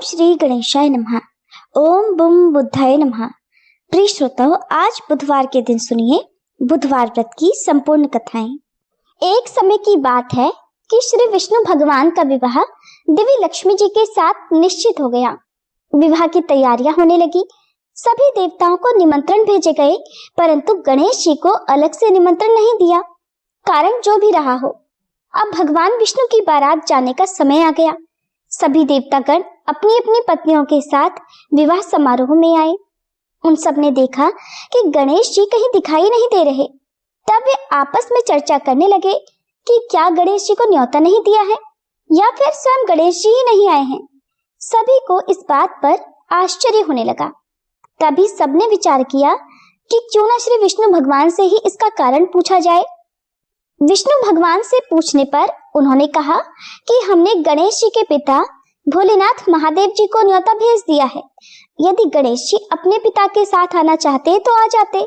श्री गणेशाय नमः। ओम बुम बुद्धाय नमः। प्रिय श्रोताओं, आज बुधवार के दिन सुनिए बुधवार व्रत की संपूर्ण कथाएं। एक समय की बात है कि श्री विष्णु भगवान का विवाह देवी लक्ष्मी जी के साथ निश्चित हो गया। विवाह की तैयारियां होने लगी। सभी देवताओं को निमंत्रण भेजे गए, परंतु गणेश जी को अलग से निमंत्रण नहीं दिया। कारण जो भी रहा हो, अब भगवान विष्णु की बारात जाने का समय आ गया। सभी देवतागण अपनी अपनी पत्नियों के साथ विवाह समारोह में आए। उन सब ने देखा कि गणेश जी कहीं दिखाई नहीं दे रहे। तब वे आपस में चर्चा करने लगे कि क्या गणेश जी को न्योता नहीं दिया है या फिर स्वयं गणेश जी ही नहीं आए हैं। सभी को इस बात पर आश्चर्य होने लगा। तभी सबने विचार किया कि क्यों न श्री विष्णु भगवान से ही इसका कारण पूछा जाए। विष्णु भगवान से पूछने पर उन्होंने कहा कि हमने गणेश जी के पिता भोलेनाथ महादेव जी को न्योता भेज दिया है। यदि गणेश जी अपने पिता के साथ आना चाहते तो आ जाते।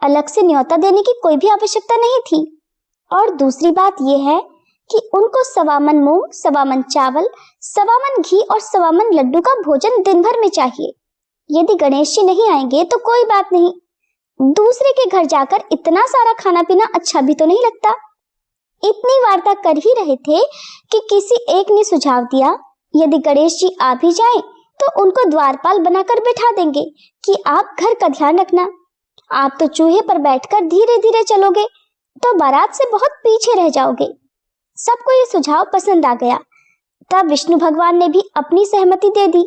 अलग से न्योता देने की कोई भी आवश्यकता नहीं थी। और दूसरी बात यह है कि उनको 1.25 मन मूंग, 1.25 मन चावल, 1.25 मन घी और 1.25 मन लड्डू का भोजन दिन भर में चाहिए। यदि गणेश जी नहीं आएंगे तो कोई बात नहीं, दूसरे के घर जाकर इतना सारा खाना पीना अच्छा भी तो नहीं लगता। इतनी वार्ता कर ही रहे थे कि किसी एक ने सुझाव दिया, यदि गणेश जी आ भी जाएं तो उनको द्वारपाल बनाकर बिठा देंगे कि आप घर का ध्यान रखना। आप तो चूहे पर बैठकर धीरे धीरे चलोगे तो बारात से बहुत पीछे रह जाओगे। सबको ये सुझाव पसंद आ गया। तब विष्णु भगवान ने भी अपनी सहमति दे दी।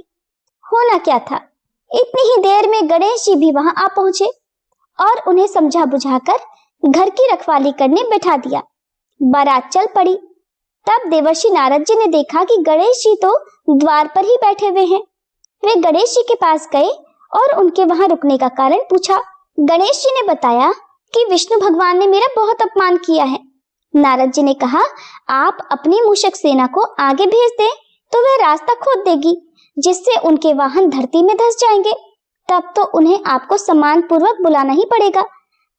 होना क्या था, इतनी ही देर में गणेश जी भी वहां आ पहुंचे और उन्हें समझा बुझाकर घर की रखवाली करने बैठा दिया। बारात चल पड़ी। तब देवर्षि नारद जी ने देखा कि गणेश जी तो द्वार पर ही बैठे हुए हैं। वे गणेश जी के पास गए और उनके वहां रुकने का कारण पूछा। गणेश जी ने बताया कि विष्णु भगवान ने मेरा बहुत अपमान किया है। नारद जी ने कहा, आप अपनी मूषक सेना को आगे भेज दें तो वह रास्ता खोद देगी, जिससे उनके वाहन धरती में धंस जाएंगे। तब तो उन्हें आपको सम्मान पूर्वक बुलाना ही पड़ेगा।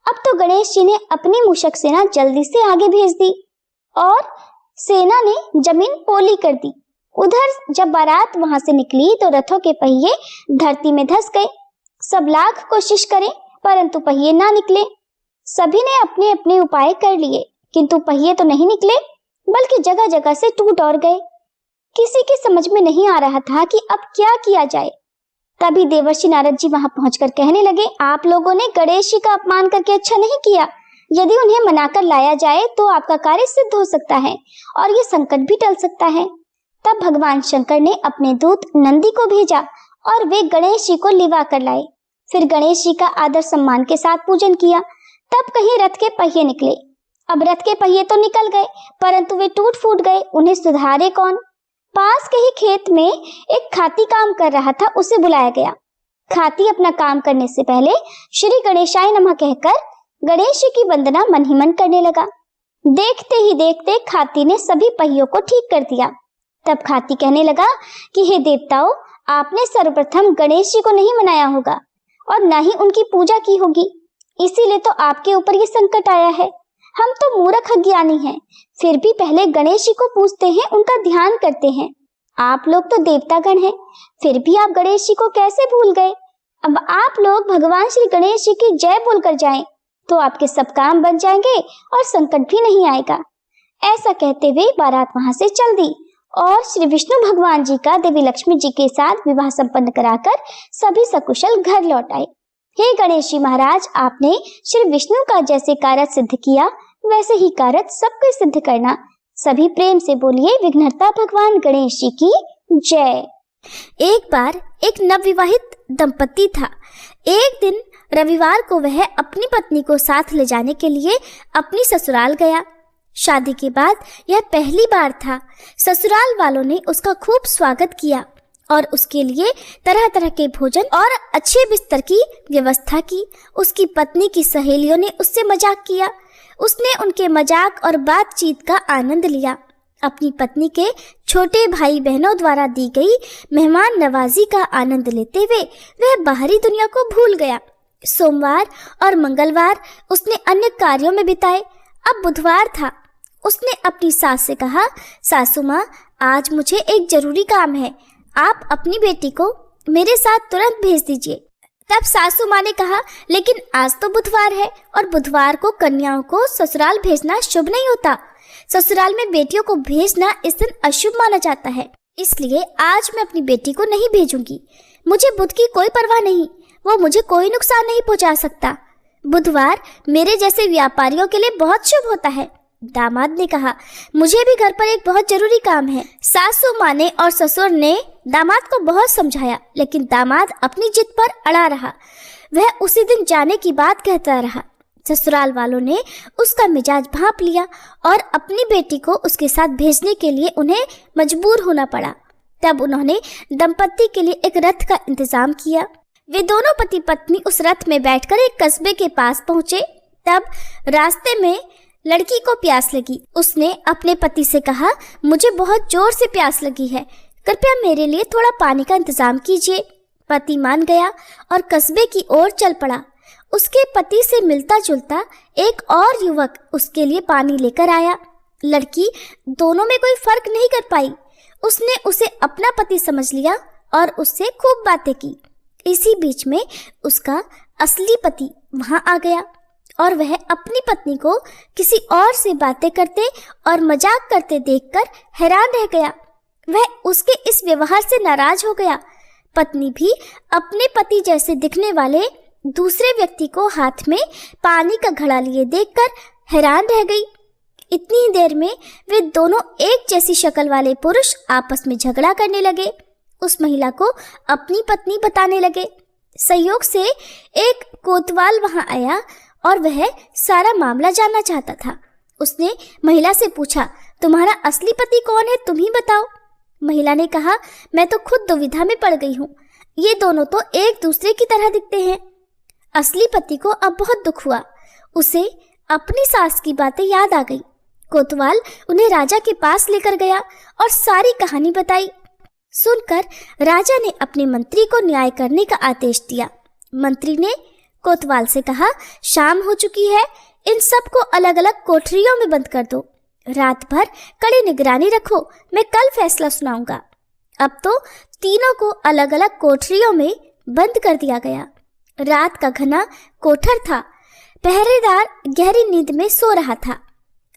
अब तो गणेश जी ने अपनी मूषक सेना जल्दी से आगे भेज दी और सेना ने जमीन पोली कर दी। उधर जब बारात वहां से निकली तो रथों के पहिए धरती में धंस गए। सब लाख कोशिश करें परंतु पहिए ना निकले। सभी ने अपने अपने उपाय कर लिए, किंतु पहिए तो नहीं निकले, बल्कि जगह जगह से टूट और गए। किसी के समझ में नहीं आ रहा था कि अब क्या किया जाए। तभी देवर्षि नारद जी वहां पहुंचकर कहने लगे, आप लोगों ने गणेश जी का अपमान करके अच्छा नहीं किया। यदि उन्हें मनाकर लाया जाए तो आपका कार्य सिद्ध हो सकता है और ये संकट भी टल सकता है। तब भगवान शंकर ने अपने दूत नंदी को भेजा और वे गणेश जी को लिवा कर लाए। फिर गणेश जी का आदर सम्मान के साथ पूजन किया। तब कहीं रथ के पहिए निकले। अब रथ के पहिए तो निकल गए, परंतु वे टूट फूट गए। उन्हें सुधारे कौन? पास के ही खेत में एक खाती काम कर रहा था, उसे बुलाया गया। खाती अपना काम करने से पहले श्री गणेशाय नमः कहकर गणेश जी की वंदना मन ही मन करने लगा। देखते ही देखते खाती ने सभी पहियों को ठीक कर दिया। तब खाती कहने लगा कि हे देवताओं, आपने सर्वप्रथम गणेश जी को नहीं मनाया होगा और न ही उनकी पूजा की होगी, इसीलिए तो आपके ऊपर ये संकट आया है। हम तो मूर्ख अज्ञानी हैं, फिर भी पहले गणेश जी को पूजते हैं, उनका ध्यान करते हैं। आप लोग तो देवतागण हैं, फिर भी आप गणेश जी को कैसे भूल गए? अब आप लोग भगवान श्री गणेश जी की जय बोलकर जाएं, तो आपके सब काम बन जाएंगे और संकट भी नहीं आएगा। ऐसा कहते हुए बारात वहां से चल दी और श्री विष्णु भगवान जी का देवी लक्ष्मी जी के साथ विवाह संपन्न कराकर सभी सकुशल घर लौट आए। हे गणेश जी महाराज, आपने श्री विष्णु का जैसे कार्य सिद्ध किया वैसे ही कार्य सबको सिद्ध करना। सभी प्रेम से बोलिए विघ्नहर्ता भगवान गणेश जी की जय। एक बार एक नवविवाहित दंपति था। एक दिन रविवार को वह अपनी पत्नी को साथ ले जाने के लिए अपनी ससुराल गया। शादी के बाद यह पहली बार था। ससुराल वालों ने उसका खूब स्वागत किया और उसके लिए तरह तरह के भोजन और अच्छे बिस्तर की व्यवस्था की। उसकी पत्नी की सहेलियों ने उससे मजाक किया। उसने उनके मजाक और बातचीत का आनंद लिया। अपनी पत्नी के छोटे भाई बहनों द्वारा दी गई मेहमान नवाजी का आनंद लेते हुए वह बाहरी दुनिया को भूल गया। सोमवार और मंगलवार उसने अन्य कार्यों में बिताए। अब बुधवार था। उसने अपनी सास से कहा, सासू माँ, आज मुझे एक जरूरी काम है, आप अपनी बेटी को मेरे साथ तुरंत भेज दीजिए। तब सासू माँ ने कहा, लेकिन आज तो बुधवार है और बुधवार को कन्याओं को ससुराल भेजना शुभ नहीं होता। ससुराल में बेटियों को भेजना इस दिन अशुभ माना जाता है, इसलिए आज मैं अपनी बेटी को नहीं भेजूंगी। मुझे बुध की कोई परवाह नहीं, वो मुझे कोई नुकसान नहीं पहुंचा सकता। बुधवार मेरे जैसे व्यापारियों के लिए बहुत शुभ होता है। दामाद ने कहा, मुझे भी घर पर एक बहुत जरूरी काम है। सासू माँ ने और ससुर ने दामाद को बहुत समझाया, लेकिन दामाद अपनी जिद पर अड़ा रहा। वह उसी दिन जाने की बात कहता रहा। ससुराल वालों ने उसका मिजाज भांप लिया और अपनी बेटी को उसके साथ भेजने के लिए उन्हें मजबूर होना पड़ा। तब उन्होंने दंपत्ति के लिए एक रथ का इंतजाम किया। वे दोनों पति पत्नी उस रथ में बैठकर एक कस्बे के पास पहुंचे। तब रास्ते में लड़की को प्यास लगी। उसने अपने पति से कहा, मुझे बहुत जोर से प्यास लगी है, कृपया मेरे लिए थोड़ा पानी का इंतजाम कीजिए। पति मान गया और कस्बे की ओर चल पड़ा। उसके पति से मिलता जुलता एक और युवक उसके लिए पानी लेकर आया। लड़की दोनों में कोई फर्क नहीं कर पाई। उसने उसे अपना पति समझ लिया और उससे खूब बातें की। इसी बीच में उसका असली पति वहां आ गया और वह अपनी पत्नी को किसी और से बातें करते और मजाक करते देखकर हैरान रह गया। वह उसके इस व्यवहार से नाराज हो गया। पत्नी भी अपने पति जैसे दिखने वाले दूसरे व्यक्ति को हाथ में पानी का घड़ा लिए देखकर हैरान रह गई। इतनी ही देर में वे दोनों एक जैसी शक्ल वाले पुरुष आपस में झगड़ा करने लगे। उस महिला को अपनी पत्नी बताने लगे। संयोग से एक कोतवाल वहां आया और वह सारा मामला जानना चाहता था। उसने महिला से पूछा, तुम्हारा असली पति कौन है, तुम ही बताओ। महिला ने कहा, मैं तो खुद दुविधा में पड़ गई हूँ, ये दोनों तो एक दूसरे की तरह दिखते हैं। असली पति को अब बहुत दुख हुआ। उसे अपनी सास की बातें याद आ गई। कोतवाल उन्हें राजा के पास लेकर गया और सारी कहानी बताई। सुनकर राजा ने अपने मंत्री को न्याय करने का आदेश दिया। मंत्री ने कोतवाल से कहा, शाम हो चुकी है, इन सबको अलग अलग कोठरियों में बंद कर दो। रात भर कड़ी निगरानी रखो, मैं कल फैसला सुनाऊंगा। अब तो तीनों को अलग अलग कोठरियों में बंद कर दिया गया। रात का घना कोठर था। पहरेदार गहरी नींद में सो रहा था।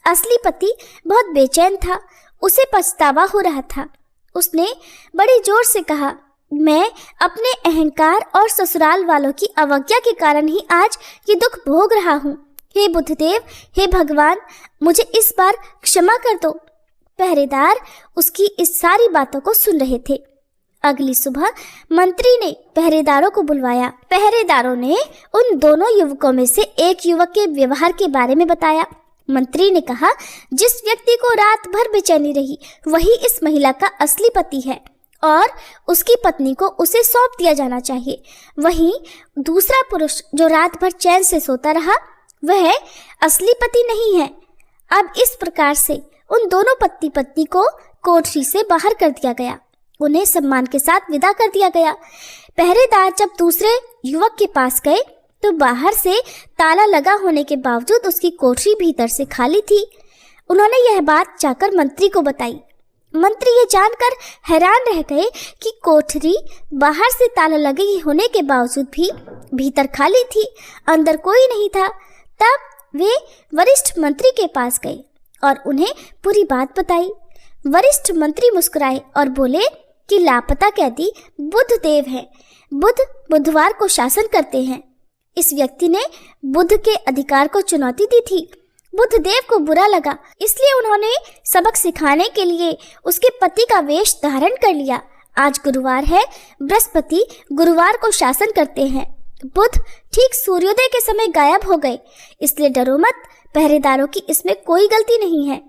असली पति बहुत बेचैन था। उसे पछतावा हो रहा था। उसने बड़ी जोर से कहा, मैं अपने अहंकार और ससुराल वालों की अवज्ञा के कारण ही आज ये दुख भोग रहा हूँ। हे बुद्धदेव, हे भगवान, मुझे इस बार क्षमा कर दो। पहरेदार उसकी इस सारी बातों को सुन रहे थे। अगली सुबह मंत्री ने पहरेदारों को बुलवाया। पहरेदारों ने उन दोनों युवकों में से एक युवक के व्यवहार के बारे में बताया। मंत्री ने कहा, जिस व्यक्ति को रात भर बेचैनी रही वही इस महिला का असली पति है और उसकी पत्नी को उसे सौंप दिया जाना चाहिए। वहीं दूसरा पुरुष जो रात भर चैन से सोता रहा वह असली पति नहीं है। अब इस प्रकार से उन दोनों पति पत्नी को कोठरी से बाहर कर दिया गया। उन्हें सम्मान के साथ विदा कर दिया गया। पहरेदार जब दूसरे युवक के पास गए तो बाहर से ताला लगा होने के बावजूद उसकी कोठरी भीतर से खाली थी। उन्होंने यह बात जाकर मंत्री को बताई। मंत्री ये जानकर हैरान रह गए कि कोठरी बाहर से ताला लगे होने के बावजूद भी भीतर खाली थी, अंदर कोई नहीं था। तब वे वरिष्ठ मंत्री के पास गए और उन्हें पूरी बात बताई। वरिष्ठ मंत्री मुस्कुराए और बोले कि लापता कैदी बुद्धदेव है। बुध बुधवार को शासन करते हैं। इस व्यक्ति ने बुध के अधिकार को चुनौती दी थी। बुद्धदेव को बुरा लगा, इसलिए उन्होंने सबक सिखाने के लिए उसके पति का वेश धारण कर लिया। आज गुरुवार है, बृहस्पति गुरुवार को शासन करते हैं। बुध ठीक सूर्योदय के समय गायब हो गए, इसलिए डरो मत, पहरेदारों की इसमें कोई गलती नहीं है।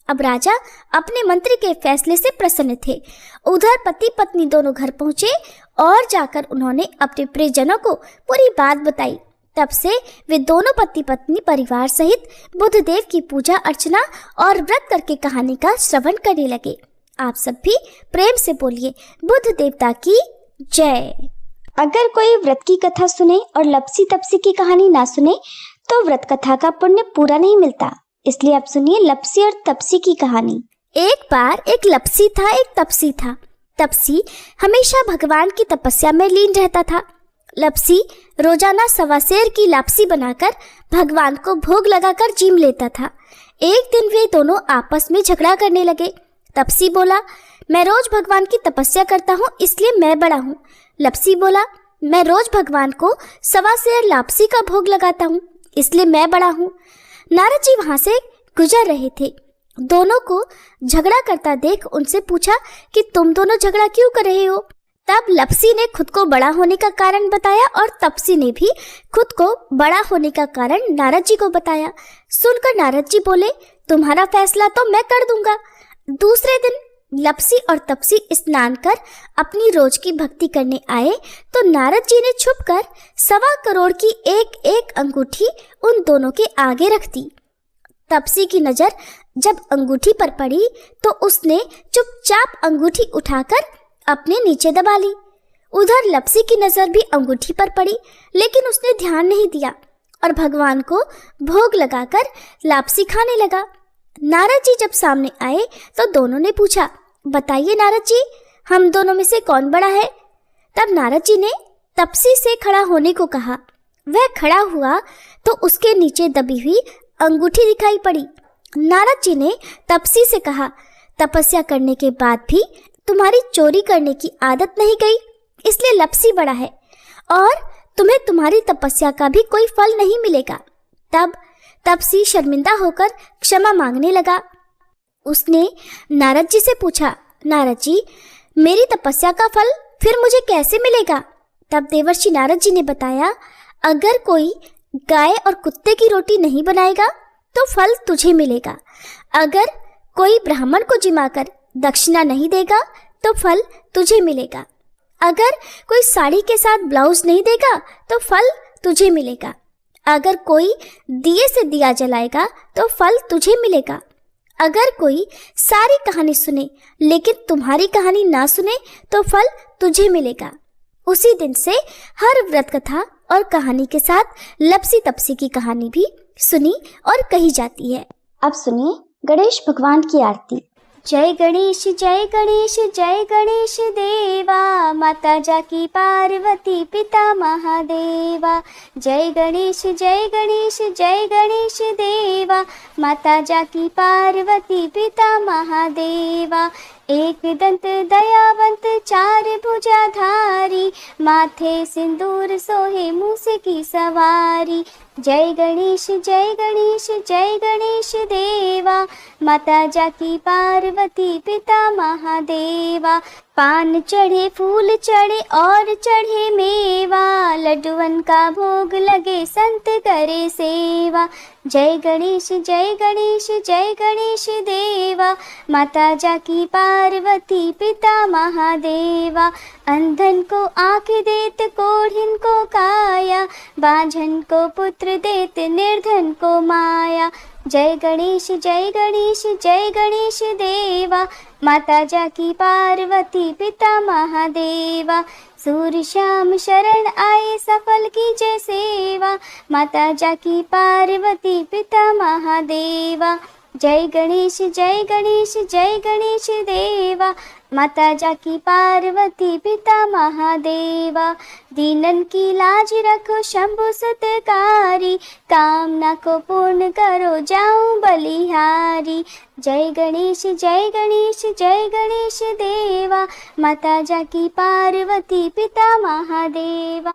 अब राजा अपने मंत्री के फैसले से प्रसन्न थे। उधर पति पत्नी दोनों घर पहुंचे और जाकर उन्होंने अपने प्रियजनों को पूरी बात बताई। तब से वे दोनों पति पत्नी परिवार सहित बुद्धदेव की पूजा अर्चना और व्रत करके कहानी का श्रवण करने लगे। आप सब भी प्रेम से बोलिए, बुद्ध देवता की जय। अगर कोई व्रत की कथा सुने और लपसी तपसी की कहानी ना सुने तो व्रत कथा का पुण्य पूरा नहीं मिलता। इसलिए आप सुनिए लपसी और तपसी की कहानी। एक बार एक लपसी था, एक तपसी था। तपसी हमेशा भगवान की तपस्या में लीन रहता था। लपसी रोजाना सवा सेर की लापसी बनाकर भगवान को भोग लगाकर जीम लेता था। एक दिन वे दोनों आपस में झगड़ा करने लगे। तपसी बोला, मैं रोज भगवान की तपस्या करता हूँ इसलिए मैं बड़ा हूँ। लपसी बोला, मैं रोज भगवान को सवा सेर लापसी का भोग लगाता हूँ इसलिए मैं बड़ा हूँ। नारद जी वहां से गुजर रहे थे। दोनों को झगड़ा करता देख उनसे पूछा कि तुम दोनों झगड़ा क्यों कर रहे हो। तब लपसी ने खुद को बड़ा होने का कारण बताया और तपसी ने भी खुद को बड़ा होने का कारण नारद जी को बताया। सुनकर नारद जी बोले, तुम्हारा फैसला तो मैं कर दूंगा। दूसरे दिन लपसी और तपसी स्नान कर अपनी रोज की भक्ति करने आए तो नारद जी ने छुपकर 1.25 करोड़ की एक एक अंगूठी उन दोनों के आगे रख दी। तपसी की नजर जब अंगूठी पर पड़ी तो उसने चुपचाप अंगूठी उठाकर अपने नीचे दबा ली। उधर लपसी की नजर भी अंगूठी पर पड़ी लेकिन उसने ध्यान नहीं दिया और भगवान को भोग लगाकर लापसी खाने लगा। नारद जी जब सामने आए तो दोनों ने पूछा, बताइए नारद जी, हम दोनों में से कौन बड़ा है। तब नारद जी ने तपसी से खड़ा होने को कहा। वह खड़ा हुआ तो उसके नीचे दबी हुई अंगूठी दिखाई पड़ी। नारद जी ने तपसी से कहा, तपस्या करने के बाद भी तुम्हारी चोरी करने की आदत नहीं गई, इसलिए लपसी बड़ा है और तुम्हें तुम्हारी तपस्या का भी कोई फल नहीं मिलेगा। तब तपसी शर्मिंदा होकर क्षमा मांगने लगा। उसने नारद जी से पूछा, नारद जी, मेरी तपस्या का फल फिर मुझे कैसे मिलेगा। तब देवर्षि नारद जी ने बताया, अगर कोई गाय और कुत्ते की रोटी नहीं बनाएगा तो फल तुझे मिलेगा। अगर कोई ब्राह्मण को जिमाकर दक्षिणा नहीं देगा तो फल तुझे मिलेगा। अगर कोई साड़ी के साथ ब्लाउज नहीं देगा तो फल तुझे मिलेगा। अगर कोई दिए से दिया जलाएगा तो फल तुझे मिलेगा। अगर कोई सारी कहानी सुने लेकिन तुम्हारी कहानी ना सुने तो फल तुझे मिलेगा। उसी दिन से हर व्रत कथा और कहानी के साथ लपसी तपसी की कहानी भी सुनी और कही जाती है। अब सुनिए गणेश भगवान की आरती। जय गणेश जय गणेश जय गणेश देवा, माता जाकी पार्वती पिता महादेवा। जय गणेश जय गणेश जय गणेश देवा, माता जाकी पार्वती पिता महादेवा। एक दंत दयावंत चार भुजाधारी, माथे सिंदूर सोहे मूस की सवारी। जय गणेश जय गणेश जय गणेश देवा, माता जाकी पार्वती पिता महादेवा। पान चढ़े फूल चढ़े और चढ़े मेवा, लड्डुअन का भोग लगे संत करे सेवा। जय गणेश जय गणेश जय गणेश देवा, माता जाकी पार्वती पिता महादेवा। अंधन को आँख देत कोढ़िन को काया, बांझन को पुत्र देत निर्धन को माया। जय गणेश जय गणेश जय गणेश देवा, माता जाकी पार्वती पिता महादेवा। सूर्य श्याम शरण आए सफल की जय सेवा, माता जाकी पार्वती पिता महादेवा। जय गणेश जय गणेश जय गणेश देवा, माता जाकी पार्वती पिता महादेवा। दीनन की लाज रखो शंभु सतकारी, कामना को पूर्ण करो जाऊं बलिहारी। जय गणेश जय गणेश जय गणेश देवा, माता जाकी पार्वती पिता महादेवा।